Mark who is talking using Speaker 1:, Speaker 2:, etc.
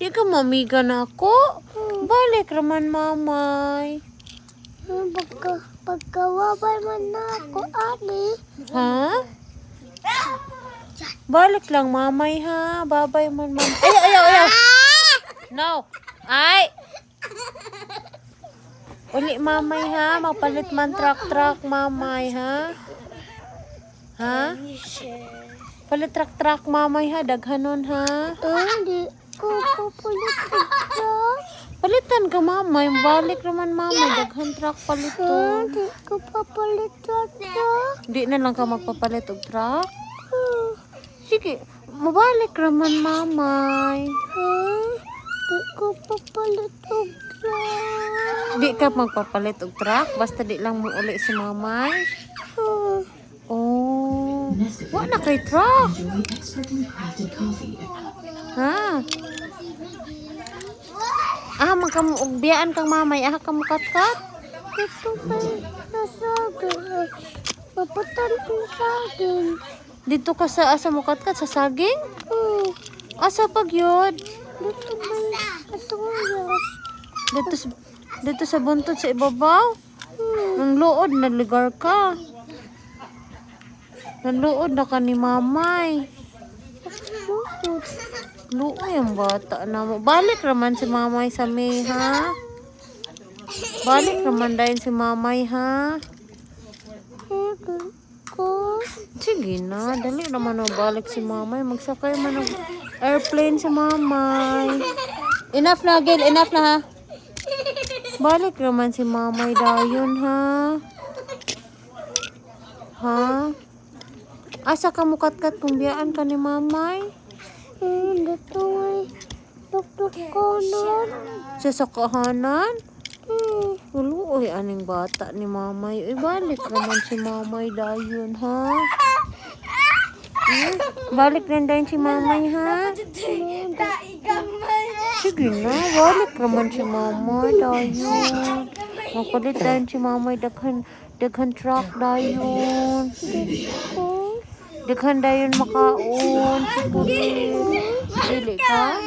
Speaker 1: Di ka mamiga na ako. Balik raman mamay.
Speaker 2: Pagkawabay man na ako, ani.
Speaker 1: Ha? Balik lang mamay ha. Babay man mamay. Ayaw. No. Ay. Uli mamay ha. Magpalit man truck mamay ha. Ha? Palit truck mamay ha. Daghanon ha.
Speaker 2: Hindi ko papalit ito.
Speaker 1: Palitan ka mamay. Balik naman mamay. Daghan truck paliton.
Speaker 2: Hindi ko papalit ito.
Speaker 1: Di na lang ka magpapalit og truck. Sige. Mabalik naman mamay.
Speaker 2: Hindi ko papalit ito.
Speaker 1: Di ka magpapalit og truck. Basta di lang mo uli si mamay. Oh. Wala kay truck. Ha? Magkamuugbiyaan kang mamay. Kamu kat-kat.
Speaker 2: Ito may nasagin. Papatan ko saging.
Speaker 1: Dito ka sa asa mo kat-kat sa saging? Asa pag yun?
Speaker 2: Dito may katuyas.
Speaker 1: Dito sa buntot sa ibabaw? Nang luod, naligar ka. Naluod na ka ni mamay. Luoy ang bata na mo. Balik naman si mamay sa May, ha? Balik naman dahil si mamay, ha? Sige na, dali naman o balik si mamay. Magsakay man ng airplane si mamay. Enough na, Gil. Enough na, ha? Balik naman si mamay dayon, ha? Ha? Asa ka mukat-kat kung biyaan ka ni mamay?
Speaker 2: Dito may tuktukonon.
Speaker 1: Sa kahanan? Uy, aning bata ni mamay. Balik naman si mamay dayon, ha? Balik na dayon si mamay, ha? Sige na, balik naman si mamay dayon. Mapalit dayon si mamay, daghan truck dayon. Daghan dayon makaon. Dili ka?